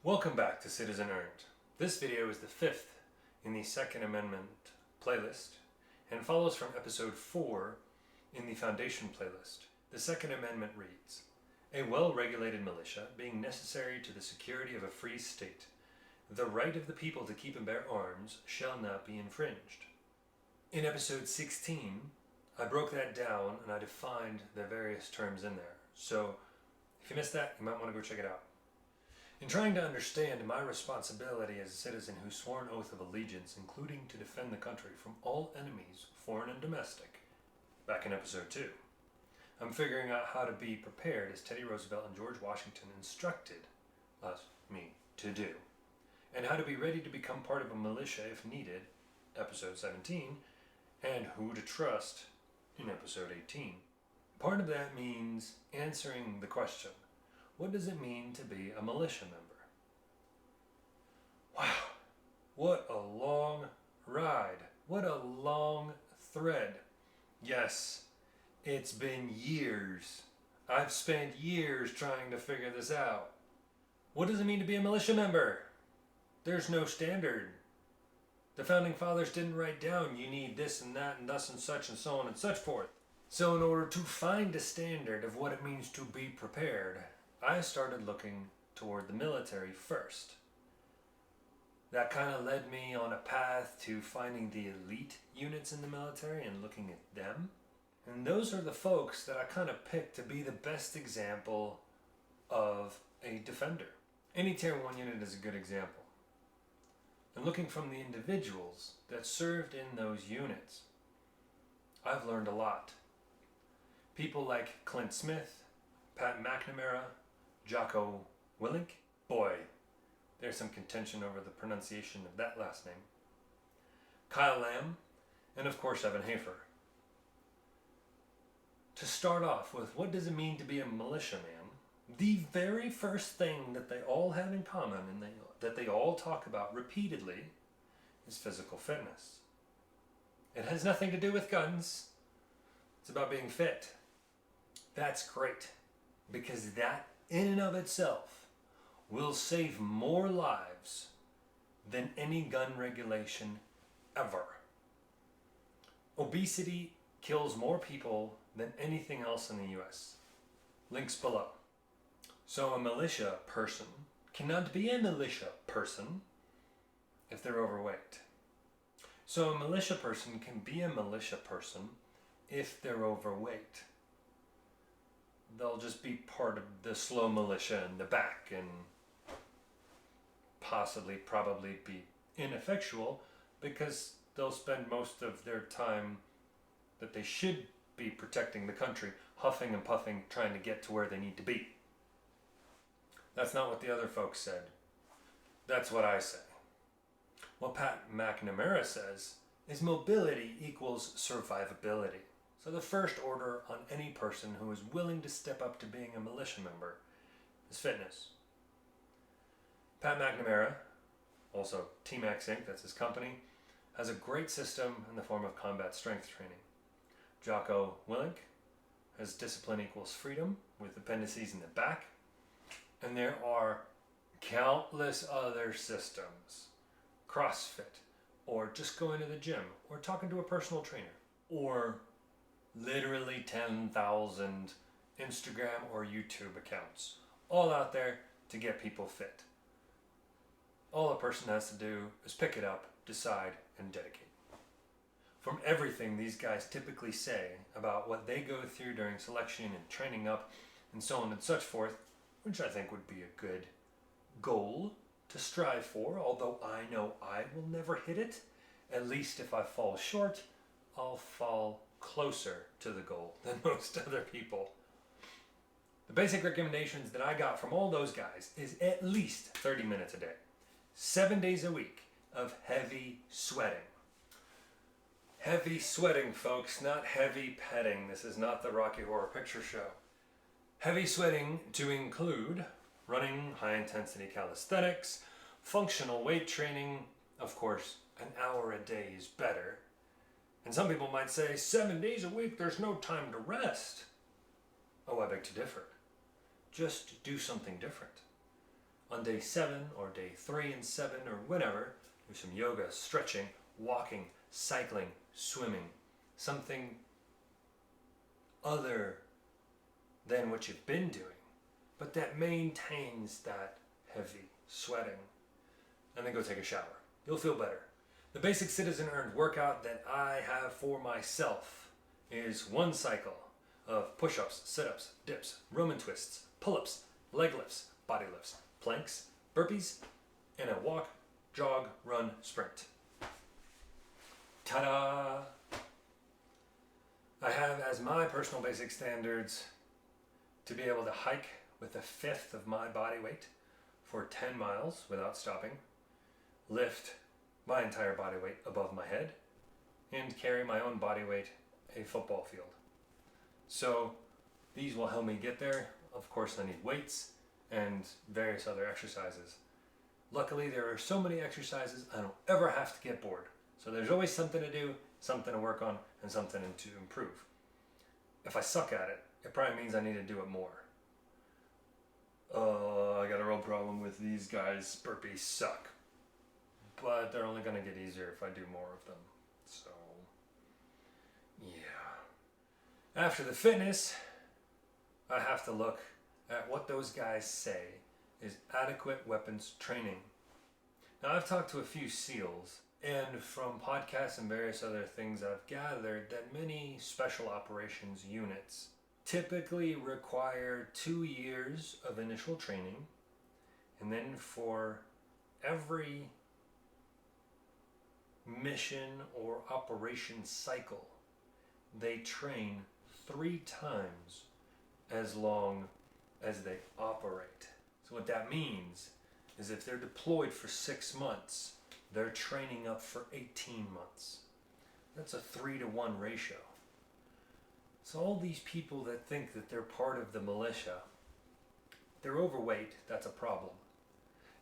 Welcome back to Citizen Earned. This video is the fifth in the Second Amendment playlist and follows from episode 4 in the Foundation playlist. The Second Amendment reads, "A well-regulated militia being necessary to the security of a free state, the right of the people to keep and bear arms shall not be infringed." In episode 16, I broke that down and I defined the various terms in there. So if you missed that, you might want to go check it out. In trying to understand my responsibility as a citizen who swore an oath of allegiance, including to defend the country from all enemies, foreign and domestic, back in episode 2, I'm figuring out how to be prepared as Teddy Roosevelt and George Washington instructed me to do, and how to be ready to become part of a militia if needed, episode 17, and who to trust in episode 18. Part of that means answering the question, what does it mean to be a militia member? Wow, what a long ride. What a long thread. Yes, it's been years. I've spent years trying to figure this out. What does it mean to be a militia member? There's no standard. The Founding Fathers didn't write down you need this and that and thus and such and so on and such forth. So in order to find a standard of what it means to be prepared, I started looking toward the military first. That kind of led me on a path to finding the elite units in the military and looking at them. And those are the folks that I kind of picked to be the best example of a defender. Any Tier 1 unit is a good example. And looking from the individuals that served in those units, I've learned a lot. People like Clint Smith, Pat McNamara, Jocko Willink. Boy, there's some contention over the pronunciation of that last name. Kyle Lamb, and of course Evan Hafer. To start off with, what does it mean to be a militiaman? The very first thing that they all have in common and that they all talk about repeatedly is physical fitness. It has nothing to do with guns. It's about being fit. That's great, because that in and of itself will save more lives than any gun regulation ever. Obesity kills more people than anything else in the US. Links below. So a militia person cannot be a militia person if they're overweight. So a militia person can be a militia person if they're overweight. They'll just be part of the slow militia in the back and probably be ineffectual because they'll spend most of their time that they should be protecting the country, huffing and puffing, trying to get to where they need to be. That's not what the other folks said. That's what I say. What Pat McNamara says is mobility equals survivability. So the first order on any person who is willing to step up to being a militia member is fitness. Pat McNamara, also T-Max Inc., that's his company, has a great system in the form of combat strength training. Jocko Willink has discipline equals freedom with appendices in the back. And there are countless other systems. CrossFit, or just going to the gym, or talking to a personal trainer, or literally 10,000 Instagram or YouTube accounts, all out there to get people fit. All a person has to do is pick it up, decide, and dedicate. From everything these guys typically say about what they go through during selection and training up and so on and such forth, which I think would be a good goal to strive for, although I know I will never hit it. At least if I fall short, I'll fall closer to the goal than most other people. The basic recommendations that I got from all those guys is at least 30 minutes a day, 7 days a week of heavy sweating. Heavy sweating, folks, not heavy petting. This is not the Rocky Horror Picture Show. Heavy sweating to include running, high-intensity calisthenics, functional weight training. Of course, an hour a day is better. And some people might say, 7 days a week, there's no time to rest. Oh, I beg to differ. Just do something different. On day 7 or day 3 and 7 or whenever, do some yoga, stretching, walking, cycling, swimming. Something other than what you've been doing, but that maintains that heavy sweating. And then go take a shower. You'll feel better. The basic citizen earned workout that I have for myself is 1 cycle of push-ups, sit-ups, dips, Roman twists, pull-ups, leg lifts, body lifts, planks, burpees, and a walk, jog, run, sprint. Ta-da! I have as my personal basic standards to be able to hike with 1/5 of my body weight for 10 miles without stopping, lift my entire body weight above my head, and carry my own body weight a football field. So these will help me get there. Of course, I need weights and various other exercises. Luckily, there are so many exercises I don't ever have to get bored. So there's always something to do, something to work on, and something to improve. If I suck at it, it probably means I need to do it more. I got a real problem with these guys. Burpees suck. But they're only going to get easier if I do more of them. So, yeah. After the fitness, I have to look at what those guys say is adequate weapons training. Now, I've talked to a few SEALs, and from podcasts and various other things, I've gathered that many special operations units typically require 2 years of initial training, and then for every mission or operation cycle, they train 3 times as long as they operate. So what that means is if they're deployed for 6 months, they're training up for 18 months. That's a 3-to-1 ratio. So all these people that think that they're part of the militia, they're overweight, that's a problem.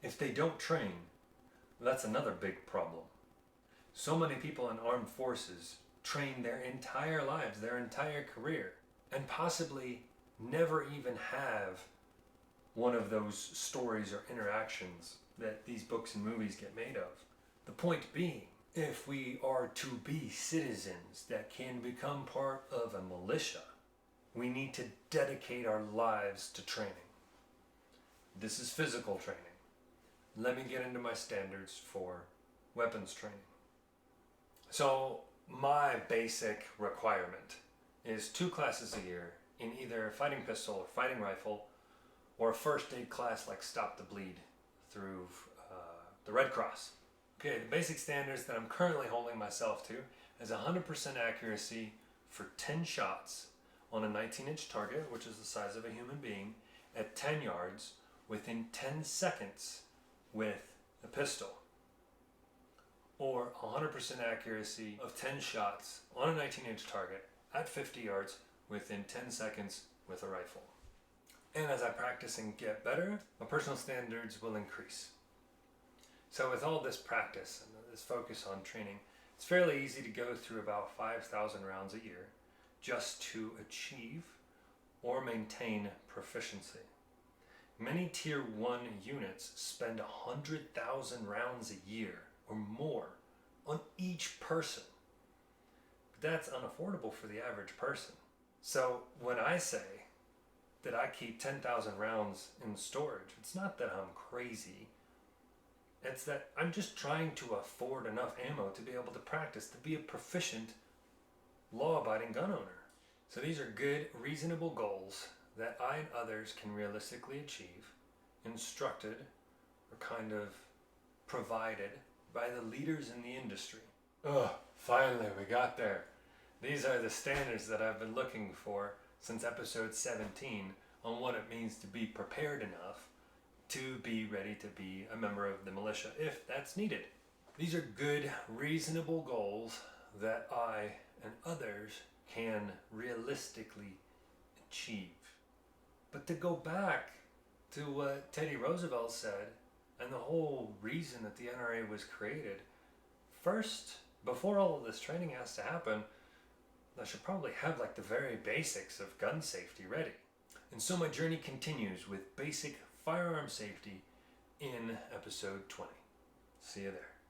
If they don't train, that's another big problem. So many people in armed forces train their entire lives, their entire career, and possibly never even have one of those stories or interactions that these books and movies get made of. The point being, if we are to be citizens that can become part of a militia, we need to dedicate our lives to training. This is physical training. Let me get into my standards for weapons training. So my basic requirement is 2 classes a year in either fighting pistol or fighting rifle, or a first aid class like Stop the Bleed through the Red Cross. Okay, the basic standards that I'm currently holding myself to is 100% accuracy for 10 shots on a 19-inch target, which is the size of a human being, at 10 yards within 10 seconds with a pistol. Or 100% accuracy of 10 shots on a 19-inch target at 50 yards within 10 seconds with a rifle. And as I practice and get better, my personal standards will increase. So with all this practice and this focus on training, it's fairly easy to go through about 5,000 rounds a year just to achieve or maintain proficiency. Many Tier 1 units spend 100,000 rounds a year or more on each person. But that's unaffordable for the average person. So when I say that I keep 10,000 rounds in storage, it's not that I'm crazy. It's that I'm just trying to afford enough ammo to be able to practice, to be a proficient, law-abiding gun owner. So these are good, reasonable goals that I and others can realistically achieve, instructed or kind of provided by the leaders in the industry. Finally we got there. These are the standards that I've been looking for since episode 17 on what it means to be prepared enough to be ready to be a member of the militia if that's needed. These are good, reasonable goals that I and others can realistically achieve. But to go back to what Teddy Roosevelt said and the whole reason that the NRA was created, first, before all of this training has to happen, I should probably have like the very basics of gun safety ready. And so my journey continues with basic firearm safety in episode 20. See you there.